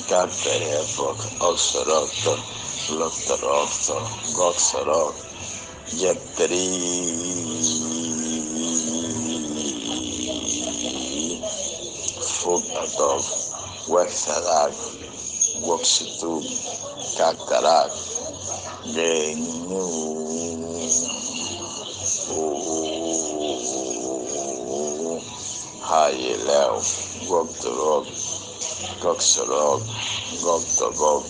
Katerepok, Oxorokto, Loktorokto, Goxorok, Yetri, Fugatov, Wexarak, Woxitu, Kakarak, Genu, Hayelel, Goktorok, Goxorok, Goktogok,